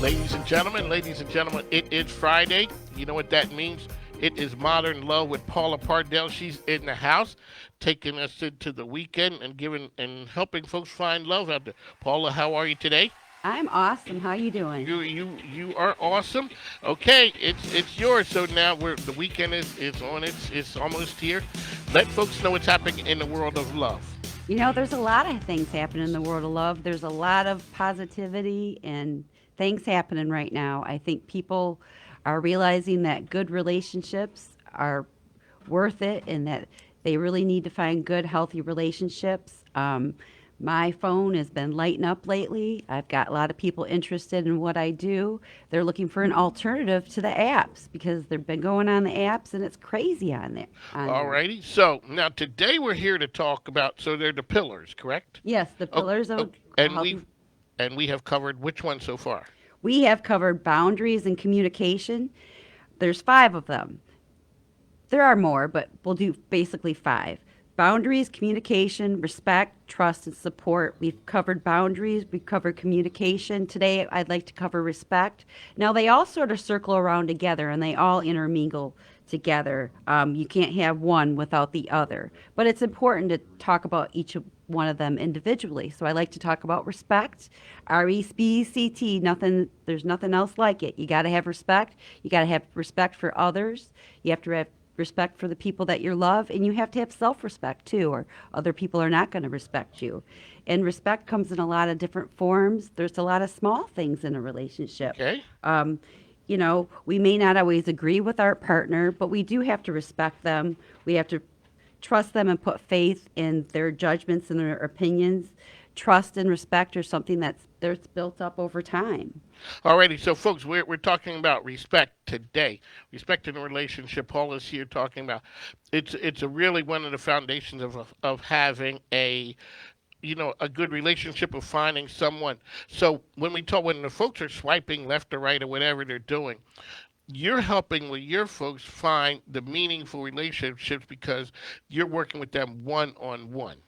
Ladies and gentlemen, it is Friday. You know what that means? It is Modern Love with Paula Pardell. She's in the house, taking us into the weekend and giving and helping folks find love out there. Paula, how are you today? I'm awesome. How you doing? You are awesome. Okay, it's yours. So now the weekend is on. It's almost here. Let folks know what's happening in the world of love. There's a lot of things happening in the world of love. There's a lot of positivity and things happening right now. I think people are realizing that good relationships are worth it and that they really need to find good, healthy relationships. My phone has been lighting up lately. I've got a lot of people interested in what I do. They're looking for an alternative to the apps because they've been going on the apps and it's crazy on there. On there. Alrighty. So now today we're here to talk about. So they're the pillars, correct? Yes, the Oh, pillars oh, of a and healthy. we have covered which one so far? We have covered boundaries and communication. There's five of them. There are more, but we'll do basically five. Boundaries, communication, respect, trust, and support. We've covered boundaries, we've covered communication. Today, I'd like to cover respect. Now, they all sort of circle around together and they all intermingle together. You can't have one without the other, but it's important to talk about each one of them individually. So I like to talk about respect, RESPECT. Nothing, there's nothing else like it. You got to have respect. You got to have respect for others. You have to have respect for the people that you love, and you have to have self-respect too, or other people are not going to respect you. And respect comes in a lot of different forms. There's a lot of small things in a relationship. Okay. Um, we may not always agree with our partner, but we do have to respect them. We have to trust them and put faith in their judgments and their opinions. Trust and respect are something that's built up over time. Alrighty. So folks, we're talking about respect today. Respect in a relationship. Paul is here talking about. It's a really one of the foundations of having a good relationship, of finding someone. So when the folks are swiping left or right or whatever they're doing, you're helping with your folks find the meaningful relationships because you're working with them one on one.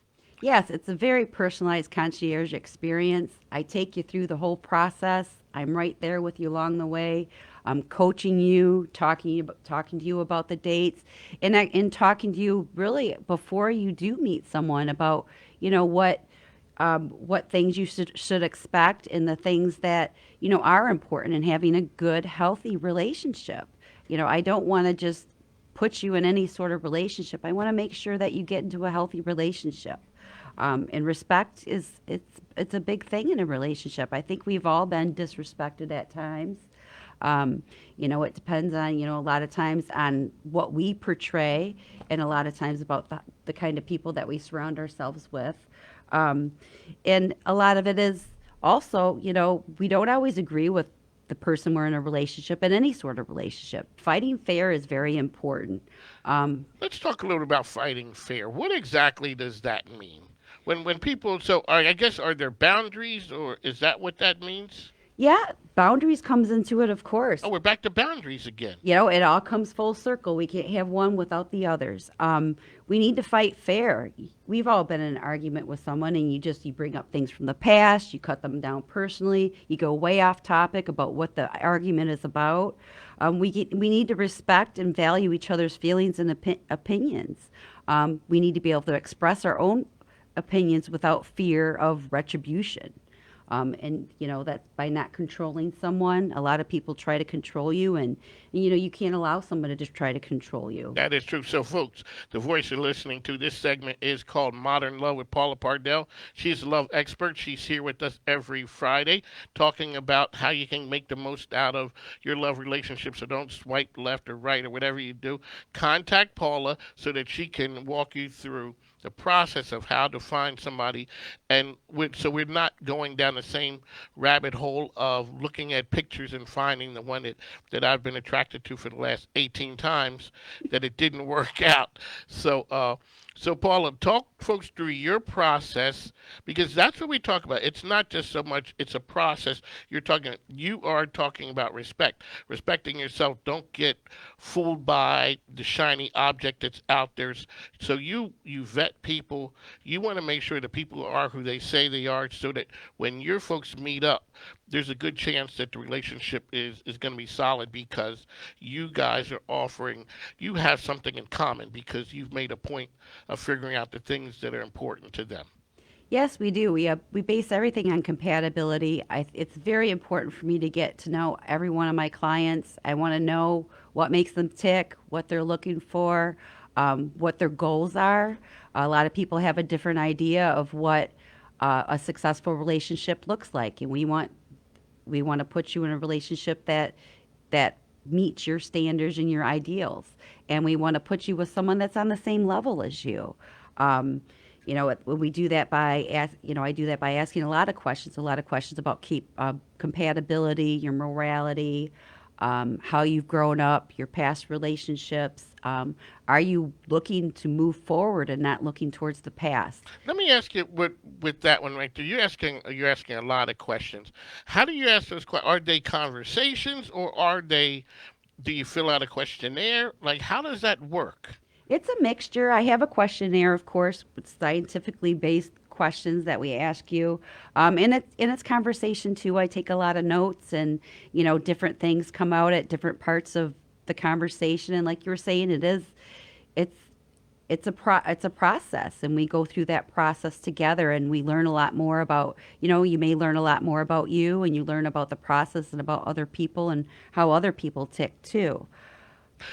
Yes, it's a very personalized concierge experience. I take you through the whole process. I'm right there with you along the way. I'm coaching you, talking to you about the dates, and talking to you really before you do meet someone about what things you should expect and the things that are important in having a good, healthy relationship. I don't want to just put you in any sort of relationship. I want to make sure that you get into a healthy relationship. And respect is it's a big thing in a relationship. I think we've all been disrespected at times. It depends on a lot of times on what we portray, and a lot of times about the kind of people that we surround ourselves with. Um, and a lot of it is also, we don't always agree with the person we're in a relationship, in any sort of relationship. Fighting fair is very important. Um, Let's talk a little about fighting fair. What exactly does that mean? When people, so I guess, are there boundaries, or is that what that means? yeah, boundaries comes into it, of Oh, course. we're back to boundaries again. It all comes full circle. We can't have one without the others. We need to fight fair. We've all been in an argument with someone, and you bring up things from the past. You cut them down personally. You go way off topic about what the argument is about. We need to respect and value each other's feelings and opinions. We need to be able to express our own opinions without fear of retribution. And that's by not controlling someone. A lot of people try to control you, and you can't allow someone to just try to control you. That is true. So, folks, the voice you're listening to, this segment is called Modern Love with Paula Pardell. She's a love expert. She's here with us every Friday talking about how you can make the most out of your love relationship. So, don't swipe left or right or whatever you do. Contact Paula so that she can walk you through the process of how to find somebody, and so we're not going down the same rabbit hole of looking at pictures and finding the one that I've been attracted to for the last 18 times that it didn't work out. So So, Paula, talk folks through your process because that's what we talk about. It's not just so much, it's a process. You are talking about respect, respecting yourself. Don't get fooled by the shiny object that's out there. So, you vet people. You want to make sure that people are who they say they are so that when your folks meet up, there's a good chance that the relationship is going to be solid because you guys are offering, you have something in common because you've made a point of figuring out the things that are important to them. Yes, we do. We base everything on compatibility. It's very important for me to get to know every one of my clients. I want to know what makes them tick, what they're looking for, what their goals are. A lot of people have a different idea of what a successful relationship looks like, and we want to put you in a relationship that meets your standards and your ideals, and we want to put you with someone that's on the same level as you. Um, we do that I do that by asking a lot of questions about keep compatibility, your morality, how you've grown up, your past relationships. Are you looking to move forward and not looking towards the past? Let me ask you with that one right there. You're asking a lot of questions. How do you ask those questions? Are they conversations or are they? Do you fill out a questionnaire? Like, how does that work? It's a mixture. I have a questionnaire, of course, with scientifically based questions that we ask you. In its conversation too, I take a lot of notes, and different things come out at different parts of the conversation. And like you were saying, it's it's a process, and we go through that process together, and we learn a lot more about you may learn a lot more about you, and you learn about the process and about other people and how other people tick too.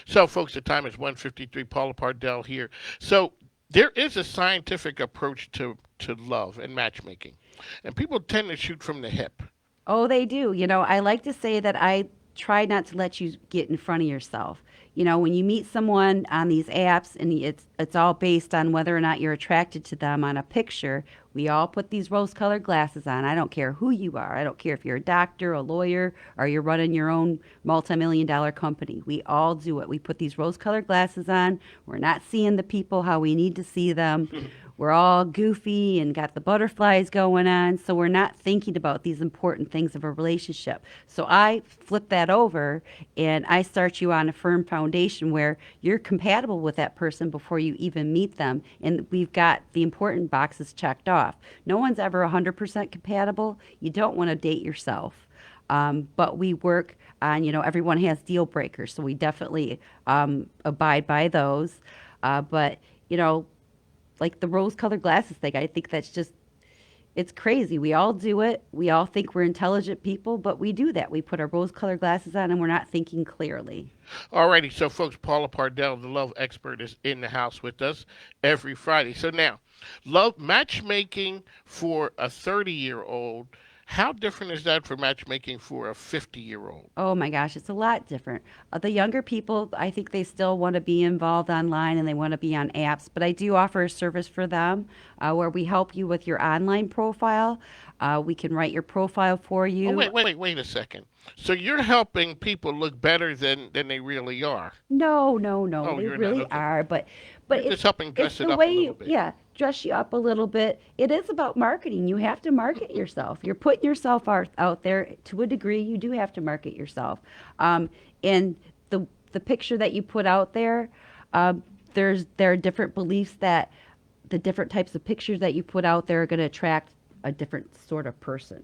So, folks, the time is 1:53. Paula Pardell here. So, there is a scientific approach to love and matchmaking, and people tend to shoot from the hip. Oh, they do. I like to say that I try not to let you get in front of yourself. When you meet someone on these apps, and it's all based on whether or not you're attracted to them on a picture. We all put these rose-colored glasses on. I don't care who you are. I don't care if you're a doctor, a lawyer, or you're running your own multi-million dollar company. We all do it. We put these rose-colored glasses on. We're not seeing the people how we need to see them. We're all goofy and got the butterflies going on, so we're not thinking about these important things of a relationship. So I flip that over and I start you on a firm foundation where you're compatible with that person before you even meet them. And we've got the important boxes checked off. No one's ever 100% compatible. You don't want to date yourself. But we work on, everyone has deal breakers, so we definitely abide by those. But, you know, like the rose colored glasses thing. I think that's just, it's crazy. We all do it. We all think we're intelligent people, but we do that. We put our rose colored glasses on and we're not thinking clearly. Alrighty, so folks, Paula Pardell, the love expert, is in the house with us every Friday. So now, love matchmaking for a 30-year-old. How different is that for matchmaking for a 50-year-old? Oh my gosh, it's a lot different. The younger people, I think they still want to be involved online and they want to be on apps, but I do offer a service for them where we help you with your online profile. We can write your profile for Oh, you. wait a second. So you're helping people look better than they really are. No, no, no, Oh, they you're not. really Okay. are, but You're just helping it's dress it the up a way little you, bit. yeah, dress you up a little bit. It is about marketing. You have to market yourself. You're putting yourself out there to a degree. You do have to market yourself. Um, and the picture that you put out there, um, there are different beliefs that the different types of pictures that you put out there are going to attract a different sort of person.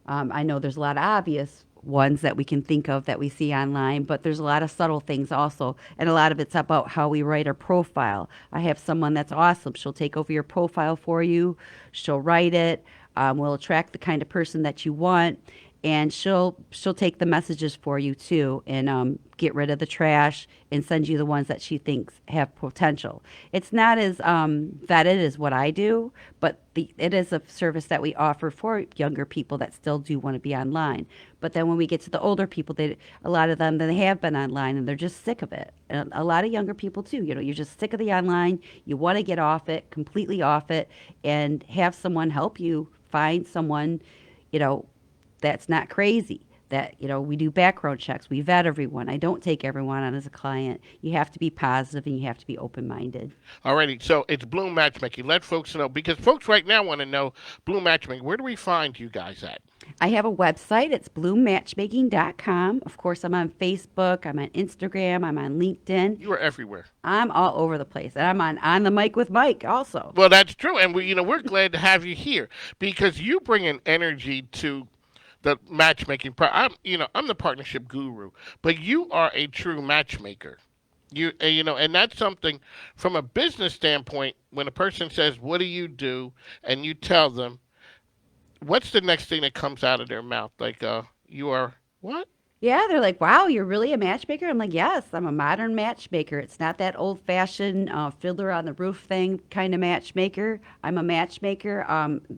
I know there's a lot of obvious ones that we can think of that we see online, but there's a lot of subtle things also. And a lot of it's about how we write our profile. I have someone that's awesome. She'll take over your profile for you, she'll write it, will attract the kind of person that you want. And she'll take the messages for you too, and get rid of the trash and send you the ones that she thinks have potential. It's not as vetted as what I do, but it is a service that we offer for younger people that still do want to be online. But then when we get to the older people, a lot of them, they have been online and they're just sick of it. And a lot of younger people too. You're just sick of the online. You want to get off it, completely off it, and have someone help you find someone, you know, that's not crazy. that, we do background checks. We vet everyone. I don't take everyone on as a client. You have to be positive and you have to be open-minded. Alrighty, so it's Bloom Matchmaking. Let folks know because folks right now want to know Bloom Matchmaking. Where do we find you guys at? I have a website. It's bloommatchmaking.com. Of course, I'm on Facebook. I'm on Instagram. I'm on LinkedIn. You are everywhere. I'm all over the place. And I'm on the mic with Mike also. Well, that's true, and we're glad to have you here because you bring an energy to the matchmaking. I'm the partnership guru, but you are a true matchmaker. And that's something from a business standpoint. When a person says, "What do you do?" and you tell them, what's the next thing that comes out of their mouth? Like, you are what? Yeah, they're like, wow, you're really a matchmaker? I'm like, yes, I'm a modern matchmaker. It's not that old fashioned fiddler on the roof thing kind of matchmaker. I'm a matchmaker.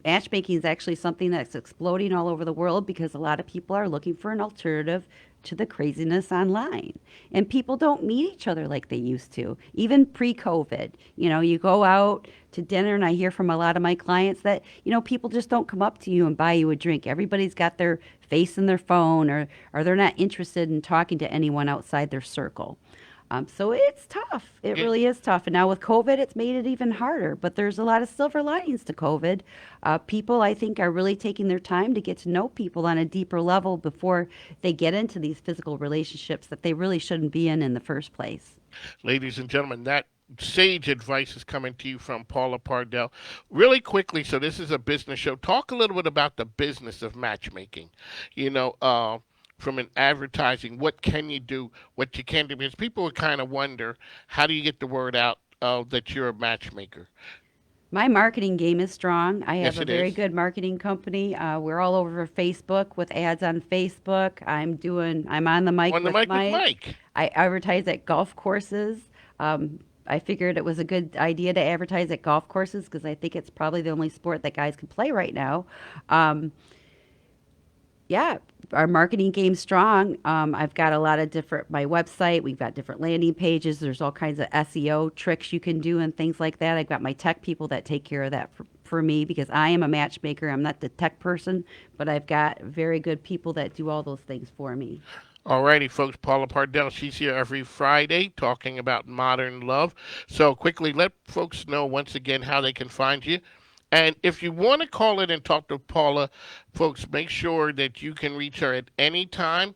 Matchmaking is actually something that's exploding all over the world because a lot of people are looking for an alternative to the craziness online. And people don't meet each other like they used to, even pre COVID. You go out to dinner, and I hear from a lot of my clients that, people just don't come up to you and buy you a drink. Everybody's got their face in their phone, or they're not interested in talking to anyone outside their circle. So it's tough. It Yeah. really is tough. And now with COVID, it's made it even harder. But there's a lot of silver linings to COVID. People, I think, are really taking their time to get to know people on a deeper level before they get into these physical relationships that they really shouldn't be in the first place. Ladies and gentlemen, that sage advice is coming to you from Paula Pardell. Really quickly, so this is a business show. Talk a little bit about the business of matchmaking. You know, from an advertising, what can you do, what you can do, because people would kind of wonder, how do you get the word out that you're a matchmaker? My marketing game is strong. I have Yes, a it very is. good marketing company. We're all over Facebook with ads on Facebook. I'm on the mic On the with mic with Mike. Mike. I advertise at golf courses. I figured it was a good idea to advertise at golf courses because I think it's probably the only sport that guys can play right now. Um, yeah, our marketing game's strong. I've got a lot of my website, we've got different landing pages. There's all kinds of SEO tricks you can do and things like that. I've got my tech people that take care of that for me because I am a matchmaker. I'm not the tech person, but I've got very good people that do all those things for me. Alrighty, folks. Paula Pardell, she's here every Friday talking about modern love. So quickly, let folks know once again how they can find you. And if you want to call in and talk to Paula, folks, make sure that you can reach her at any time.